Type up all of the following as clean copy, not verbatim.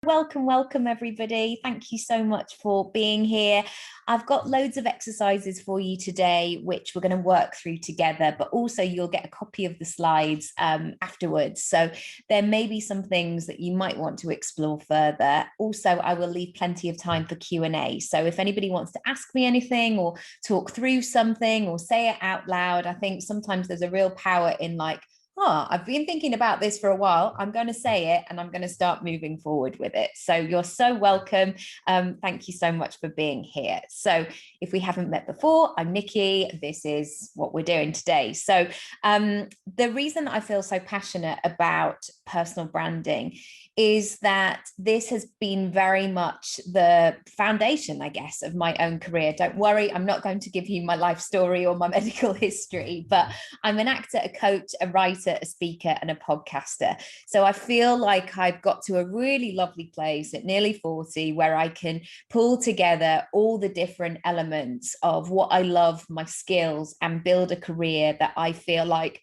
Welcome everybody. Thank you so much for being here. I've got loads of exercises for you today, which we're going to work through together, but also you'll get a copy of the slides afterwards. So there may be some things that you might want to explore further. Also, I will leave plenty of time for Q&A. So if anybody wants to ask me anything or talk through something or say it out loud, I think sometimes there's a real power in I've been thinking about this for a while. I'm going to say it and I'm going to start moving forward with it. So you're so welcome. Thank you so much for being here. So if we haven't met before, I'm Nicky. This is what we're doing today. So the reason that I feel so passionate about personal branding is that this has been very much the foundation, I guess, of my own career. Don't worry, I'm not going to give you my life story or my medical history, but I'm an actor, a coach, a writer, a speaker, and a podcaster. So I feel like I've got to a really lovely place at nearly 40 where I can pull together all the different elements of what I love, my skills, and build a career that I feel like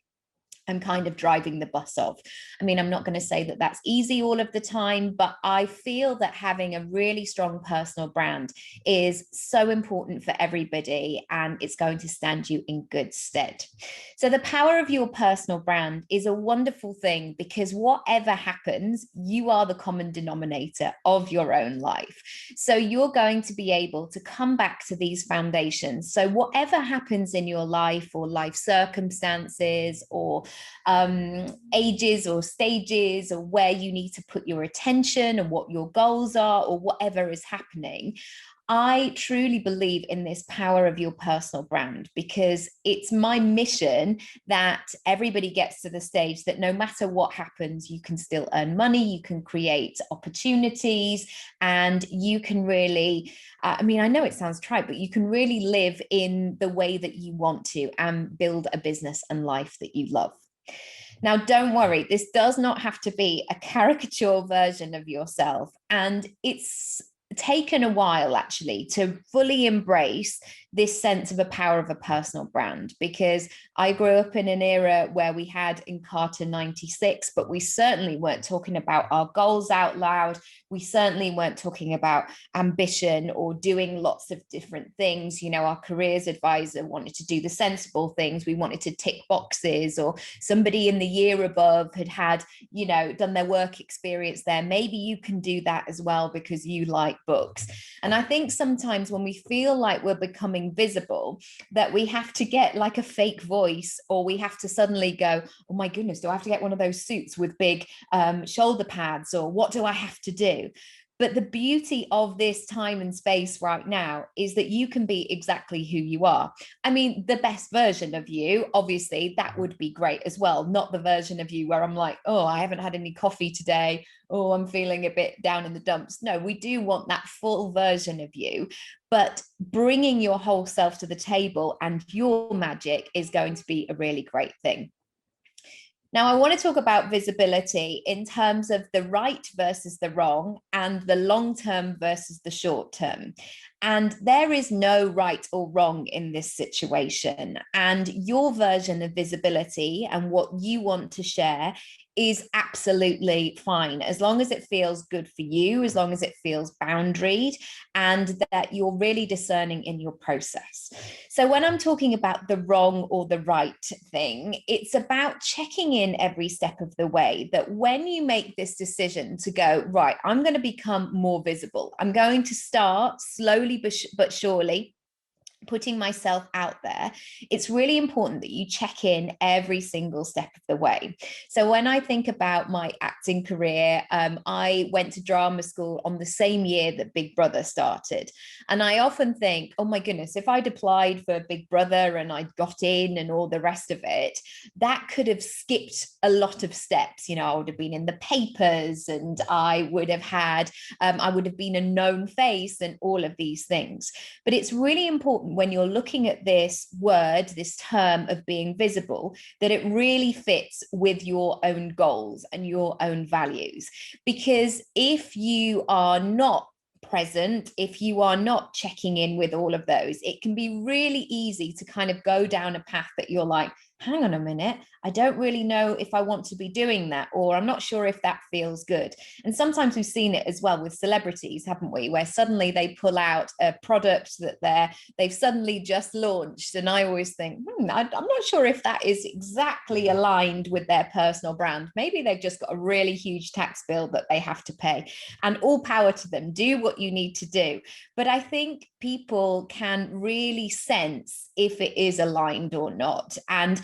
I'm kind of driving the bus of. I mean, I'm not going to say that that's easy all of the time, but I feel that having a really strong personal brand is so important for everybody and it's going to stand you in good stead. So the power of your personal brand is a wonderful thing because whatever happens, you are the common denominator of your own life. So you're going to be able to come back to these foundations. So whatever happens in your life or life circumstances or ages or stages or where you need to put your attention and what your goals are or whatever is happening, I truly believe in this power of your personal brand because it's my mission that everybody gets to the stage that no matter what happens, you can still earn money, you can create opportunities, and you can really, I know it sounds trite, but you can really live in the way that you want to and build a business and life that you love. Now, don't worry, this does not have to be a caricature version of yourself. And it's taken a while actually to fully embrace this sense of a power of a personal brand, because I grew up in an era where we had Encarta 96, but we certainly weren't talking about our goals out loud. We certainly weren't talking about ambition or doing lots of different things. You know, our careers advisor wanted to do the sensible things. We wanted to tick boxes, or somebody in the year above had, done their work experience there. Maybe you can do that as well because you like books. And I think sometimes when we feel like we're becoming visible, that we have to get like a fake voice, or we have to suddenly go, oh my goodness, do I have to get one of those suits with big shoulder pads, or what do I have to do? But the beauty of this time and space right now is that you can be exactly who you are. I mean, the best version of you, obviously, that would be great as well. Not the version of you where I'm like, oh, I haven't had any coffee today. Oh, I'm feeling a bit down in the dumps. No, we do want that full version of you. But bringing your whole self to the table and your magic is going to be a really great thing. Now, I want to talk about visibility in terms of the right versus the wrong and the long term versus the short term. And there is no right or wrong in this situation. And your version of visibility and what you want to share is absolutely fine, as long as it feels good for you, as long as it feels boundaried, and that you're really discerning in your process. So when I'm talking about the wrong or the right thing, it's about checking in every step of the way, that when you make this decision to go, right, I'm going to become more visible, I'm going to start slowly but surely putting myself out there, it's really important that you check in every single step of the way. So when I think about my acting career, I went to drama school on the same year that Big Brother started. And I often think, oh my goodness, if I'd applied for Big Brother and I'd got in and all the rest of it, that could have skipped a lot of steps. I would have been in the papers, and I would have had, I would have been a known face and all of these things. But it's really important when you're looking at this word, this term of being visible, that it really fits with your own goals and your own values. Because if you are not present, if you are not checking in with all of those, it can be really easy to kind of go down a path that you're like, hang on a minute, I don't really know if I want to be doing that, or I'm not sure if that feels good. And sometimes we've seen it as well with celebrities, haven't we, where suddenly they pull out a product that they've suddenly just launched, and I always think, I'm not sure if that is exactly aligned with their personal brand. Maybe they've just got a really huge tax bill that they have to pay, and all power to them. Do what you need to do. But I think people can really sense if it is aligned or not. And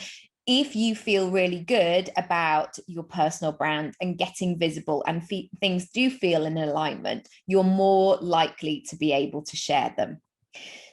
if you feel really good about your personal brand and getting visible, and things do feel in alignment, you're more likely to be able to share them.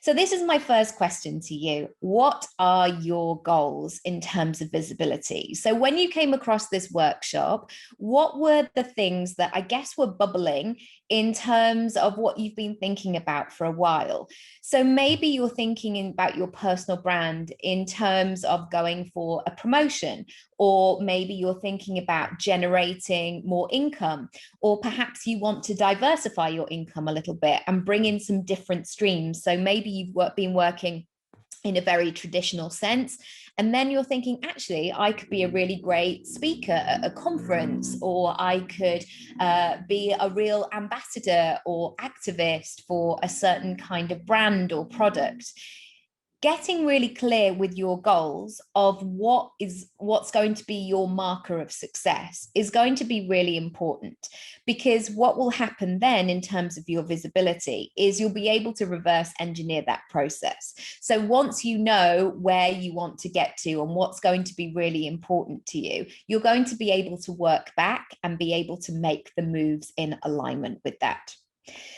So this is my first question to you. What are your goals in terms of visibility? So when you came across this workshop, what were the things that I guess were bubbling in terms of what you've been thinking about for a while? So maybe you're thinking about your personal brand in terms of going for a promotion, or maybe you're thinking about generating more income, or perhaps you want to diversify your income a little bit and bring in some different streams. So maybe you've been working in a very traditional sense, and then you're thinking, actually, I could be a really great speaker at a conference, or I could be a real ambassador or activist for a certain kind of brand or product. Getting really clear with your goals of what's going to be your marker of success is going to be really important, because what will happen then in terms of your visibility is you'll be able to reverse engineer that process. So once you know where you want to get to and what's going to be really important to you, you're going to be able to work back and be able to make the moves in alignment with that.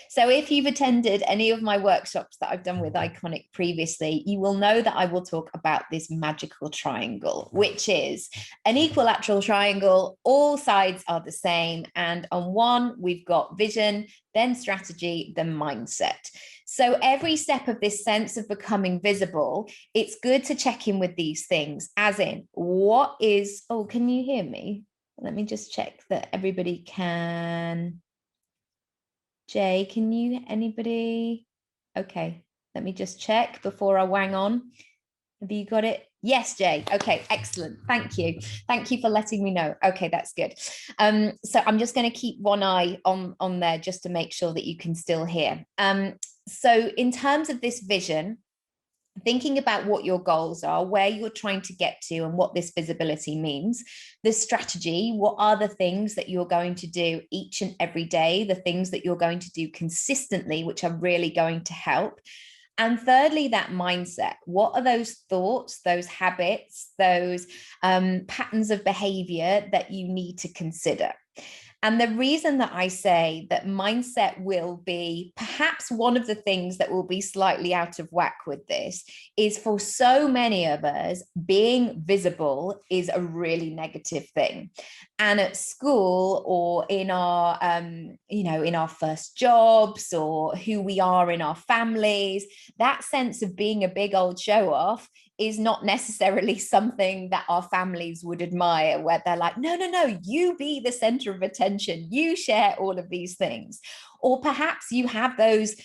So if you've attended any of my workshops that I've done with Iconic previously, you will know that I will talk about this magical triangle, which is an equilateral triangle. All sides are the same. And on one, we've got vision, then strategy, then mindset. So every step of this sense of becoming visible, it's good to check in with these things, as in, what is, oh, can you hear me? Let me just check that everybody can. Jay, can you, anybody? Okay, let me just check before I wang on. Have you got it? Yes, Jay. Okay, excellent. Thank you. Thank you for letting me know. Okay, that's good. So I'm just going to keep one eye on there just to make sure that you can still hear. So in terms of this vision, thinking about what your goals are, where you're trying to get to, and what this visibility means. The strategy, what are the things that you're going to do each and every day, the things that you're going to do consistently, which are really going to help. And thirdly, that mindset. What are those thoughts, those habits, those patterns of behavior that you need to consider? And the reason that I say that mindset will be perhaps one of the things that will be slightly out of whack with this is, for so many of us, being visible is a really negative thing. And at school, or in our, in our first jobs, or who we are in our families, that sense of being a big old show off is not necessarily something that our families would admire, where they're like, no, you be the center of attention, you share all of these things. Or perhaps you have those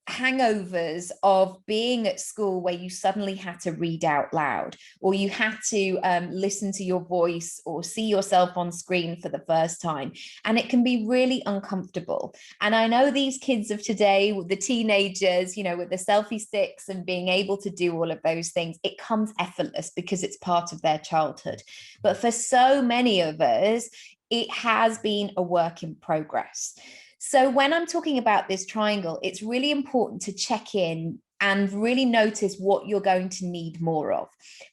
hangovers of being at school where you suddenly had to read out loud, or you had to listen to your voice or see yourself on screen for the first time, and it can be really uncomfortable. And I know these kids of today, the teenagers, with the selfie sticks and being able to do all of those things, it comes effortless because it's part of their childhood. But for so many of us, it has been a work in progress. So when I'm talking about this triangle, it's really important to check in and really notice what you're going to need more of.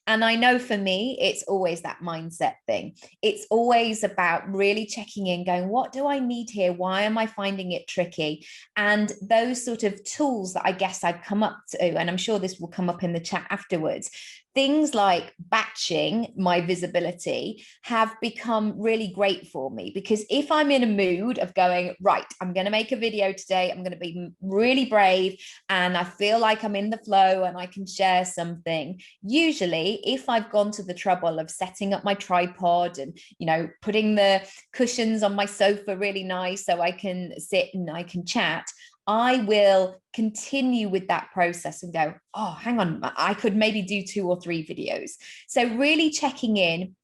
And I know for me, it's always that mindset thing. It's always about really checking in, going, what do I need here? Why am I finding it tricky? And those sort of tools that I guess I've come up to, and I'm sure this will come up in the chat afterwards, things like batching my visibility have become really great for me, because if I'm in a mood of going, right, I'm going to make a video today, I'm going to be really brave, and I feel like I'm in the flow and I can share something, usually if I've gone to the trouble of setting up my tripod and, putting the cushions on my sofa really nice so I can sit and I can chat, I will continue with that process and go, oh, hang on, I could maybe do 2 or 3 videos. So really checking in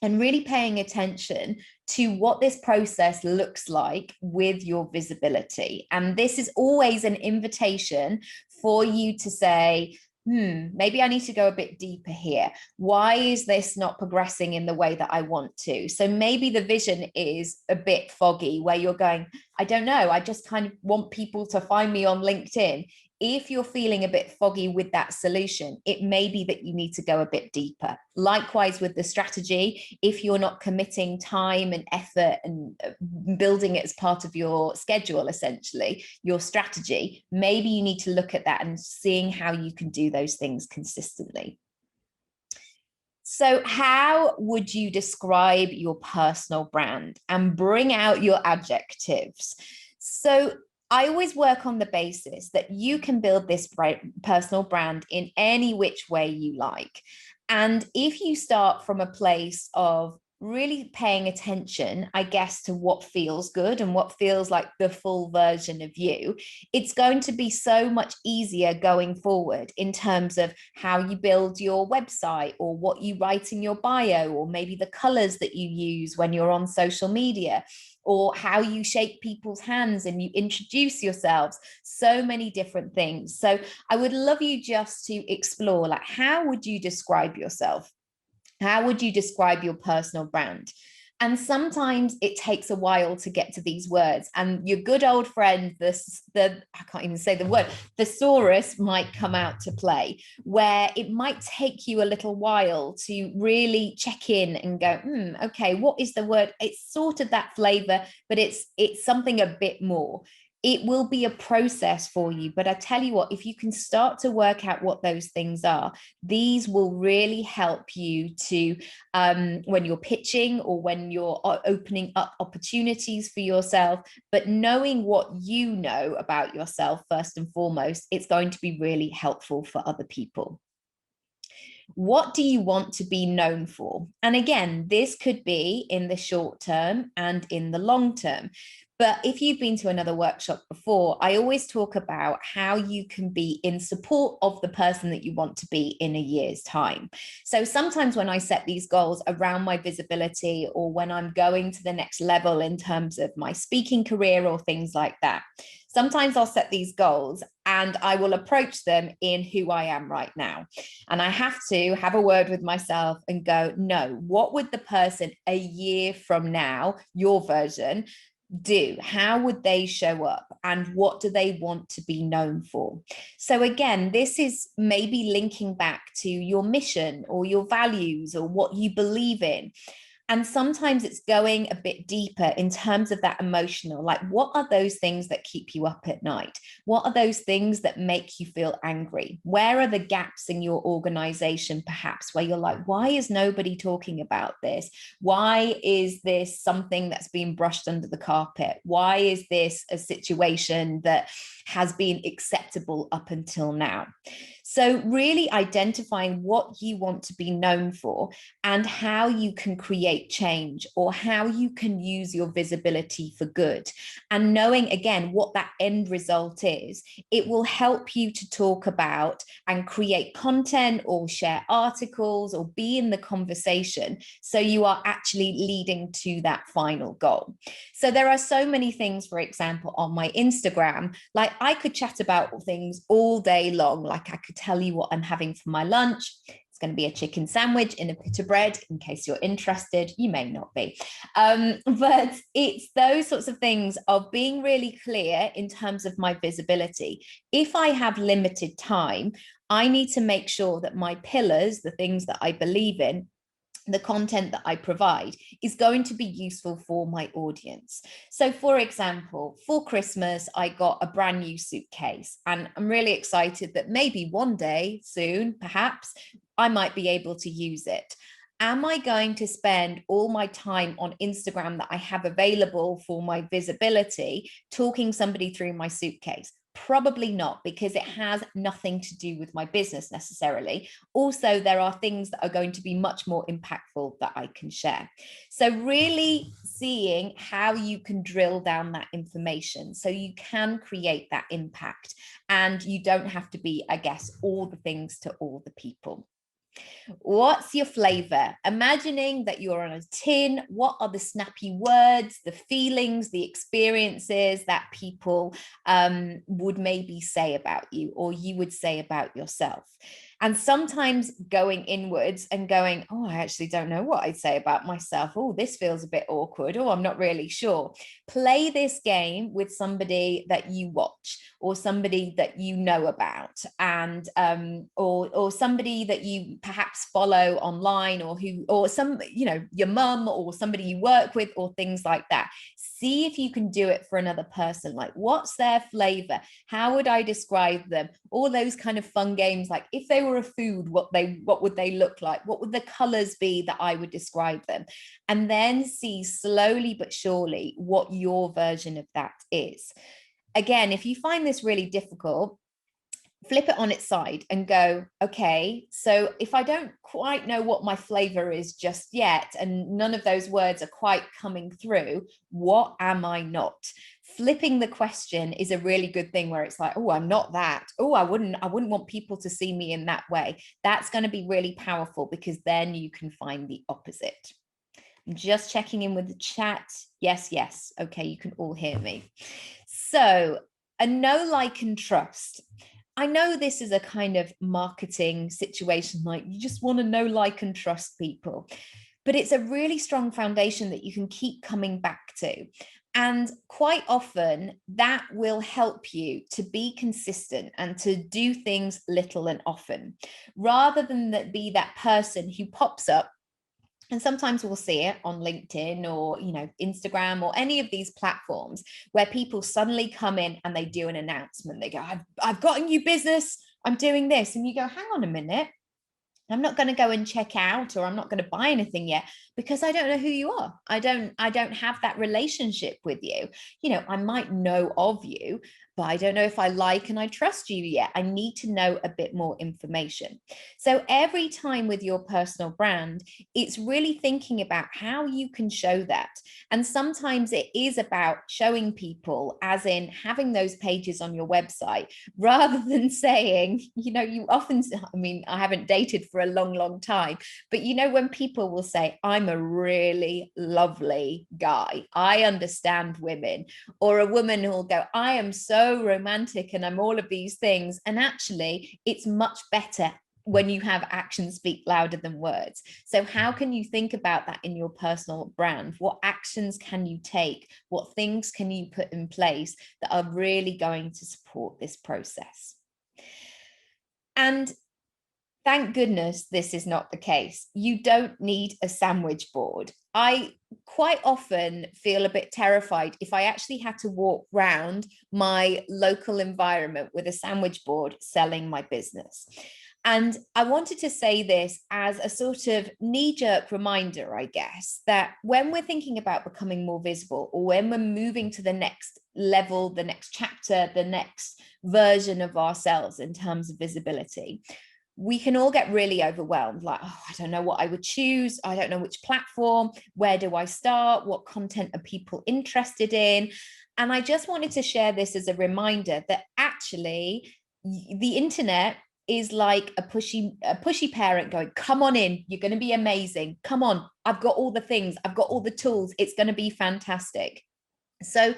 and really paying attention to what this process looks like with your visibility. And this is always an invitation for you to say, maybe I need to go a bit deeper here. Why is this not progressing in the way that I want to? So maybe the vision is a bit foggy where you're going, I don't know, I just kind of want people to find me on LinkedIn. If you're feeling a bit foggy with that solution, it may be that you need to go a bit deeper. Likewise with the strategy, if you're not committing time and effort and building it as part of your schedule, essentially, your strategy, maybe you need to look at that and seeing how you can do those things consistently. So how would you describe your personal brand and bring out your adjectives? So I always work on the basis that you can build this personal brand in any which way you like. And if you start from a place of really paying attention, I guess, to what feels good and what feels like the full version of you, it's going to be so much easier going forward in terms of how you build your website or what you write in your bio, or maybe the colors that you use when you're on social media, or how you shake people's hands and you introduce yourselves, so many different things. So I would love you just to explore, like, how would you describe yourself? How would you describe your personal brand? And sometimes it takes a while to get to these words, and your good old friend, I can't even say the word, thesaurus might come out to play, where it might take you a little while to really check in and go, okay, what is the word? It's sort of that flavor, but it's something a bit more. It will be a process for you. But I tell you what, if you can start to work out what those things are, these will really help you to, when you're pitching or when you're opening up opportunities for yourself, but knowing what you know about yourself, first and foremost, it's going to be really helpful for other people. What do you want to be known for? And again, this could be in the short term and in the long term. But if you've been to another workshop before, I always talk about how you can be in support of the person that you want to be in a year's time. So sometimes when I set these goals around my visibility, or when I'm going to the next level in terms of my speaking career or things like that, sometimes I'll set these goals and I will approach them in who I am right now. And I have to have a word with myself and go, no, what would the person a year from now, your version, do? How would they show up, and what do they want to be known for? So again, this is maybe linking back to your mission or your values or what you believe in. And sometimes it's going a bit deeper in terms of that emotional, like, what are those things that keep you up at night? What are those things that make you feel angry? Where are the gaps in your organization, perhaps, where you're like, why is nobody talking about this? Why is this something that's been brushed under the carpet? Why is this a situation that has been acceptable up until now? So really identifying what you want to be known for and how you can create change, or how you can use your visibility for good. And knowing, again, what that end result is, it will help you to talk about and create content or share articles or be in the conversation, so you are actually leading to that final goal. So there are so many things, for example, on my Instagram, like, I could chat about things all day long. Like, I could tell you what I'm having for my lunch. It's going to be a chicken sandwich in a pita bread, in case you're interested. You may not be. But it's those sorts of things of being really clear in terms of my visibility. If I have limited time, I need to make sure that my pillars, the things that I believe in, the content that I provide, is going to be useful for my audience. So for example, for Christmas, I got a brand new suitcase, and I'm really excited that maybe one day soon, perhaps, I might be able to use it. Am I going to spend all my time on Instagram that I have available for my visibility talking somebody through my suitcase? Probably not, because it has nothing to do with my business necessarily. Also, there are things that are going to be much more impactful that I can share. So really seeing how you can drill down that information so you can create that impact, and you don't have to be, I guess, all the things to all the people. What's your flavor? Imagining that you're on a tin, what are the snappy words, the feelings, the experiences that people would maybe say about you, or you would say about yourself? And sometimes going inwards and going, oh, I actually don't know what I'd say about myself. Oh, this feels a bit awkward. Oh, I'm not really sure. Play this game with somebody that you watch, or somebody that you know about, and or somebody that you perhaps follow online, or who, or some, you know, your mum or somebody you work with, or things like that. See if you can do it for another person. Like, what's their flavor? How would I describe them? All those kind of fun games, like if they were a food, what would they look like? What would the colors be that I would describe them? And then see slowly but surely what your version of that is. Again, if you find this really difficult, flip it on its side and go, okay, so if I don't quite know what my flavor is just yet, and none of those words are quite coming through, what am I not? Flipping the question is a really good thing, where it's like, oh, I'm not that. Oh, I wouldn't want people to see me in that way. That's going to be really powerful, because then you can find the opposite. I'm just checking in with the chat. Yes, yes. Okay, you can all hear me. So, a know, like, and trust. I know this is a kind of marketing situation, like you just want to know, like, and trust people, but it's a really strong foundation that you can keep coming back to. And quite often that will help you to be consistent and to do things little and often, rather than that be that person who pops up. And sometimes we'll see it on LinkedIn, or, you know, Instagram, or any of these platforms, where people suddenly come in and they do an announcement. They go, I've got a new business, I'm doing this. And you go, hang on a minute, I'm not going to go and check out, or I'm not going to buy anything yet, because I don't know who you are. I don't have that relationship with you. You know, I might know of you, but I don't know if I like and I trust you yet. I need to know a bit more information. So every time with your personal brand, it's really thinking about how you can show that. And sometimes it is about showing people, as in having those pages on your website, rather than saying, you know, you often, I mean, I haven't dated for a long time, but you know, when people will say, I'm a really lovely guy, I understand women, or a woman who will go, I am so romantic and I'm all of these things. And actually, it's much better when you have actions speak louder than words. So how can you think about that in your personal brand? What actions can you take? What things can you put in place that are really going to support this process? And thank goodness this is not the case. You don't need a sandwich board. I quite often feel a bit terrified if I actually had to walk around my local environment with a sandwich board selling my business. And I wanted to say this as a sort of knee-jerk reminder, I guess, that when we're thinking about becoming more visible, or when we're moving to the next level, the next chapter, the next version of ourselves in terms of visibility, we can all get really overwhelmed, like, oh, I don't know what I would choose. I don't know which platform. Where do I start? What content are people interested in? And I just wanted to share this as a reminder that actually the internet is like a pushy parent going, come on in, you're going to be amazing. Come on, I've got all the things, I've got all the tools. It's going to be fantastic. So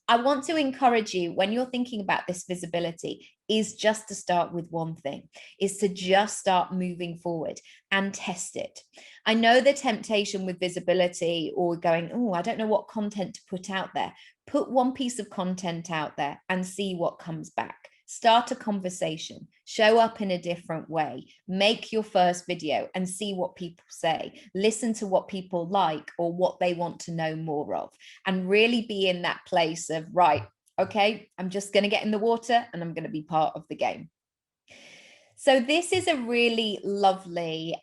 I want to encourage you, when you're thinking about this visibility, is just to start with one thing, is to just start moving forward and test it. I know the temptation with visibility, or going, oh, I don't know what content to put out there. Put one piece of content out there and see what comes back. Start a conversation, show up in a different way, make your first video and see what people say, listen to what people like or what they want to know more of, and really be in that place of, right, okay, I'm just going to get in the water and I'm going to be part of the game. So this is a really lovely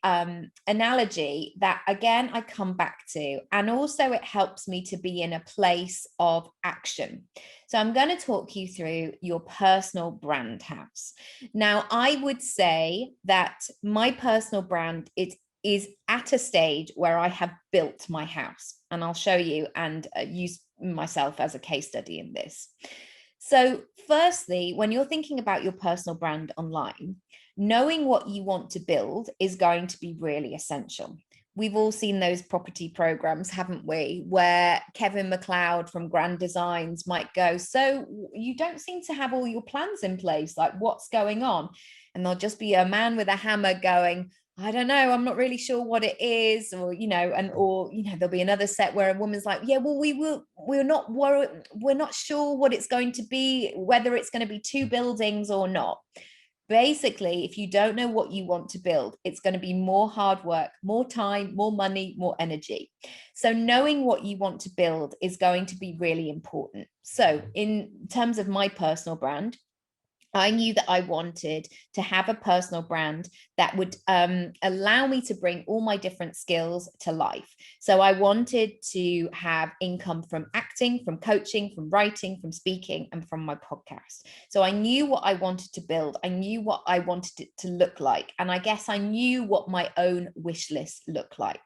analogy that, again, I come back to, and also it helps me to be in a place of action. So I'm going to talk you through your personal brand house. Now, I would say that my personal brand is at a stage where I have built my house, and I'll show you and use myself as a case study in this. So firstly, when you're thinking about your personal brand online, knowing what you want to build is going to be really essential. We've all seen those property programs, haven't we, where Kevin McLeod from Grand Designs might go, so you don't seem to have all your plans in place, like what's going on? And there'll just be a man with a hammer going, I don't know, I'm not really sure what it is, or there'll be another set where a woman's like, yeah, well, we're not worried, we're not sure what it's going to be, whether it's going to be 2 buildings or not. Basically, if you don't know what you want to build, it's going to be more hard work, more time, more money, more energy. So knowing what you want to build is going to be really important. So in terms of my personal brand, I knew that I wanted to have a personal brand that would allow me to bring all my different skills to life. So I wanted to have income from acting, from coaching, from writing, from speaking, and from my podcast. So I knew what I wanted to build. I knew what I wanted it to look like. And I guess I knew what my own wish list looked like.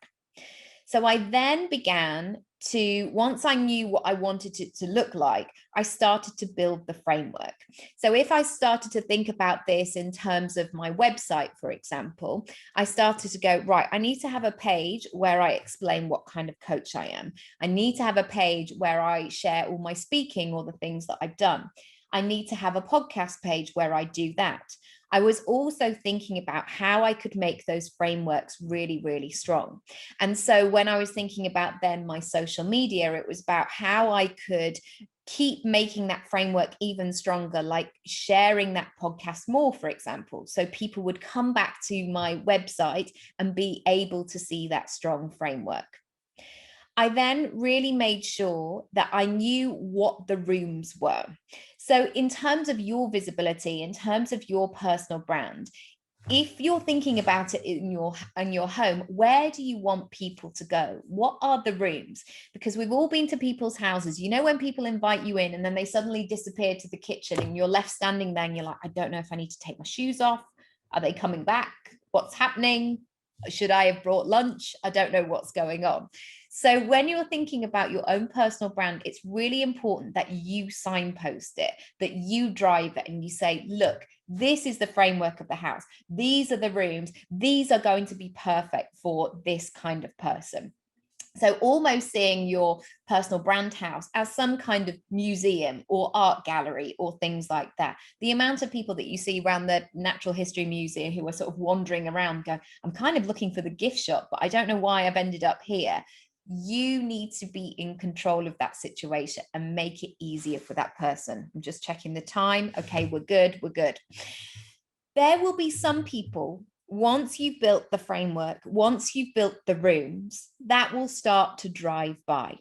So I then began to, once I knew what I wanted it to look like, I started to build the framework. So if I started to think about this in terms of my website, for example, I started to go, right, I need to have a page where I explain what kind of coach I am. I need to have a page where I share all my speaking or the things that I've done. I need to have a podcast page where I do that. I was also thinking about how I could make those frameworks really, really strong. And so when I was thinking about then my social media, it was about how I could keep making that framework even stronger, like sharing that podcast more, for example, so people would come back to my website and be able to see that strong framework. I then really made sure that I knew what the rooms were. So in terms of your visibility, in terms of your personal brand, if you're thinking about it in your home, where do you want people to go? What are the rooms? Because we've all been to people's houses. You know, when people invite you in and then they suddenly disappear to the kitchen and you're left standing there and you're like, I don't know if I need to take my shoes off. Are they coming back? What's happening? Should I have brought lunch? I don't know what's going on. So when you're thinking about your own personal brand, it's really important that you signpost it, that you drive it and you say, look, this is the framework of the house. These are the rooms. These are going to be perfect for this kind of person. So almost seeing your personal brand house as some kind of museum or art gallery or things like that. The amount of people that you see around the Natural History Museum who are sort of wandering around going, I'm kind of looking for the gift shop, but I don't know why I've ended up here. You need to be in control of that situation and make it easier for that person. I'm just checking the time. Okay, we're good. We're good. There will be some people, once you've built the framework, once you've built the rooms, that will start to drive by.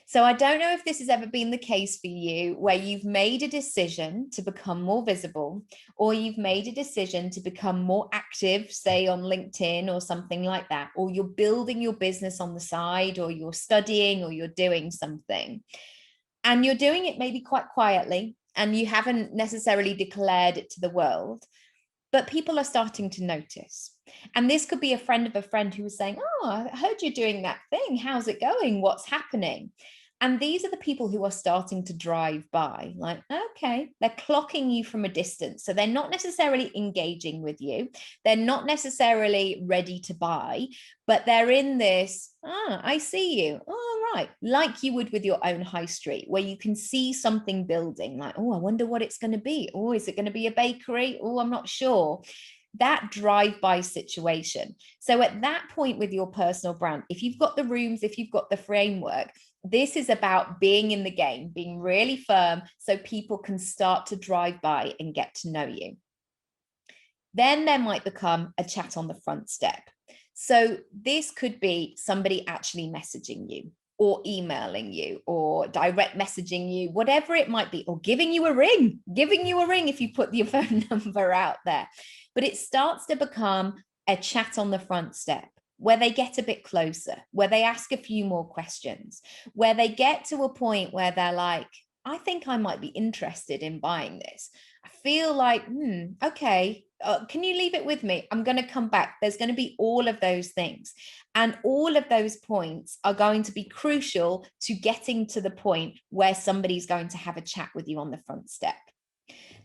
So I don't know if this has ever been the case for you, where you've made a decision to become more visible, or you've made a decision to become more active, say on LinkedIn or something like that, or you're building your business on the side, or you're studying, or you're doing something. And you're doing it maybe quite quietly, and you haven't necessarily declared it to the world, but people are starting to notice. And this could be a friend of a friend who was saying, oh, I heard you're doing that thing. How's it going? What's happening? And these are the people who are starting to drive by, like, okay, they're clocking you from a distance. So they're not necessarily engaging with you. They're not necessarily ready to buy, but they're in this, I see you. All right. Like you would with your own high street, where you can see something building, like, oh, I wonder what it's going to be. Oh, is it going to be a bakery? Oh, I'm not sure. That drive-by situation. So at that point with your personal brand, if you've got the rooms, if you've got the framework, this is about being in the game, being really firm so people can start to drive by and get to know you. Then there might become a chat on the front step. So this could be somebody actually messaging you. or emailing you or direct messaging you, whatever it might be, or giving you a ring if you put your phone number out there. But it starts to become a chat on the front step, where they get a bit closer, where they ask a few more questions, where they get to a point where they're like, I think I might be interested in buying this. I feel like, okay, can you leave it with me? I'm going to come back. There's going to be all of those things. And all of those points are going to be crucial to getting to the point where somebody's going to have a chat with you on the front step.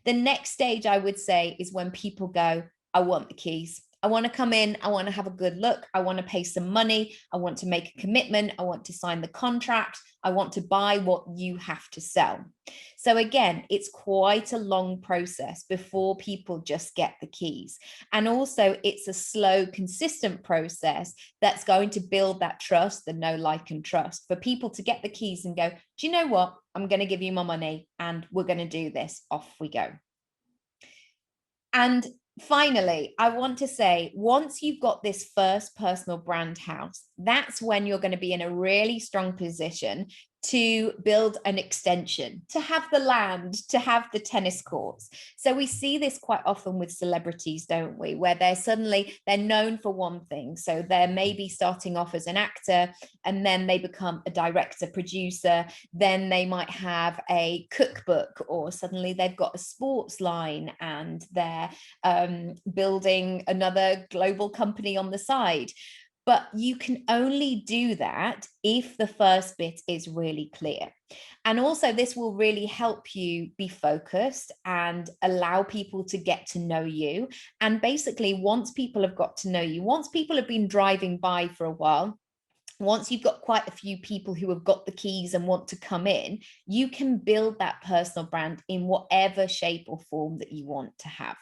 The next stage, I would say, is when people go, I want the keys. I want to come in. I want to have a good look. I want to pay some money. I want to make a commitment. I want to sign the contract. I want to buy what you have to sell. So again, it's quite a long process before people just get the keys. And also it's a slow, consistent process that's going to build that trust, the know, like, and trust for people to get the keys and go, do you know what? I'm going to give you my money and we're going to do this. Off we go. And finally, I want to say, once you've got this first personal brand house, that's when you're going to be in a really strong position to build an extension, to have the land, to have the tennis courts. So we see this quite often with celebrities, don't we? Where they're known for one thing. So they're maybe starting off as an actor and then they become a director, producer. Then they might have a cookbook, or suddenly they've got a sports line and they're building another global company on the side. But you can only do that if the first bit is really clear. And also this will really help you be focused and allow people to get to know you. And basically, once people have got to know you, once people have been driving by for a while, once you've got quite a few people who have got the keys and want to come in, you can build that personal brand in whatever shape or form that you want to have.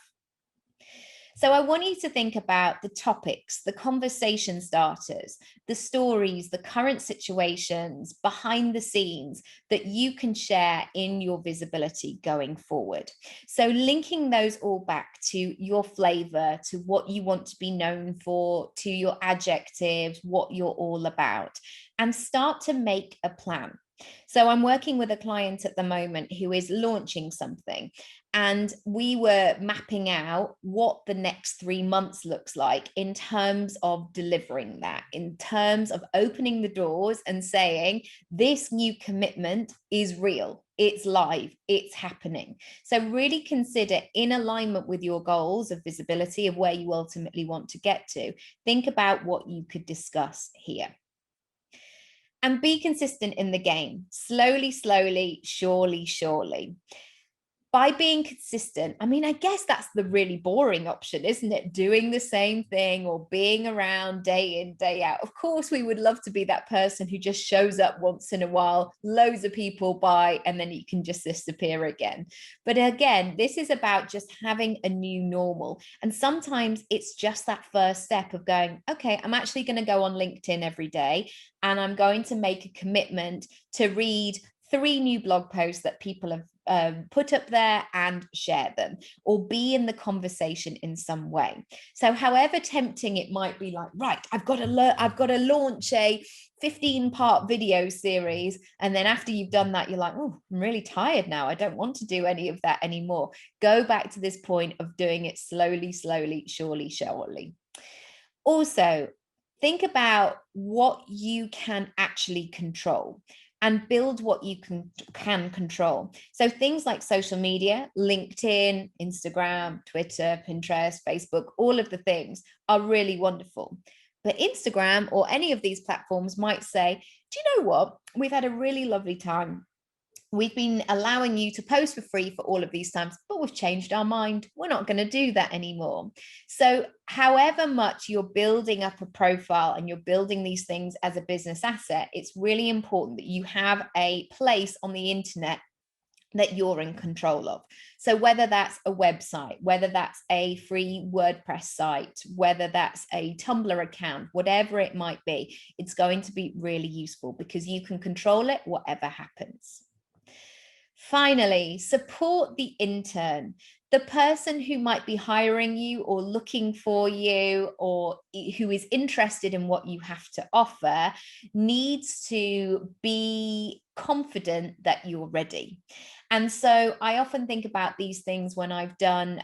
So I want you to think about the topics, the conversation starters, the stories, the current situations, behind the scenes that you can share in your visibility going forward. So linking those all back to your flavor, to what you want to be known for, to your adjectives, what you're all about, and start to make a plan. So I'm working with a client at the moment who is launching something, and we were mapping out what the next 3 months looks like in terms of delivering that, in terms of opening the doors and saying, this new commitment is real, it's live, it's happening. So really consider, in alignment with your goals of visibility, of where you ultimately want to get to, think about what you could discuss here. And be consistent in the game. Slowly, slowly, surely, surely. By being consistent, I mean, I guess that's the really boring option, isn't it? Doing the same thing or being around day in, day out. Of course, we would love to be that person who just shows up once in a while, loads of people buy, and then you can just disappear again. But again, this is about just having a new normal. And sometimes it's just that first step of going, okay, I'm actually going to go on LinkedIn every day, and I'm going to make a commitment to read 3 new blog posts that people have put up there and share them, or be in the conversation in some way. So however tempting it might be, like, right, I've got to launch a 15-part video series, and then after you've done that, you're like, oh, I'm really tired now, I don't want to do any of that anymore. Go back to this point of doing it slowly, slowly, surely, surely. Also, think about what you can actually control and build what you can control. So things like social media, LinkedIn, Instagram, Twitter, Pinterest, Facebook, all of the things are really wonderful. But Instagram or any of these platforms might say, do you know what? We've had a really lovely time. We've been allowing you to post for free for all of these times, but we've changed our mind. We're not going to do that anymore. So however much you're building up a profile and you're building these things as a business asset, it's really important that you have a place on the internet that you're in control of. So whether that's a website, whether that's a free WordPress site, whether that's a Tumblr account, whatever it might be, it's going to be really useful because you can control it, whatever happens. Finally, support the intern. The person who might be hiring you or looking for you, or who is interested in what you have to offer, needs to be confident that you're ready. And so I often think about these things when I've done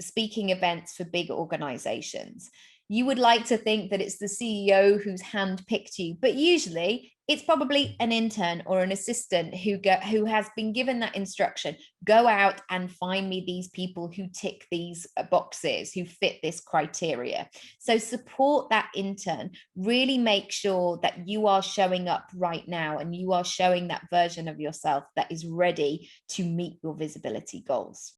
speaking events for big organizations. You would like to think that it's the CEO who's handpicked you, but usually it's probably an intern or an assistant who has been given that instruction. Go out and find me these people who tick these boxes, who fit this criteria. So support that intern. Really make sure that you are showing up right now and you are showing that version of yourself that is ready to meet your visibility goals.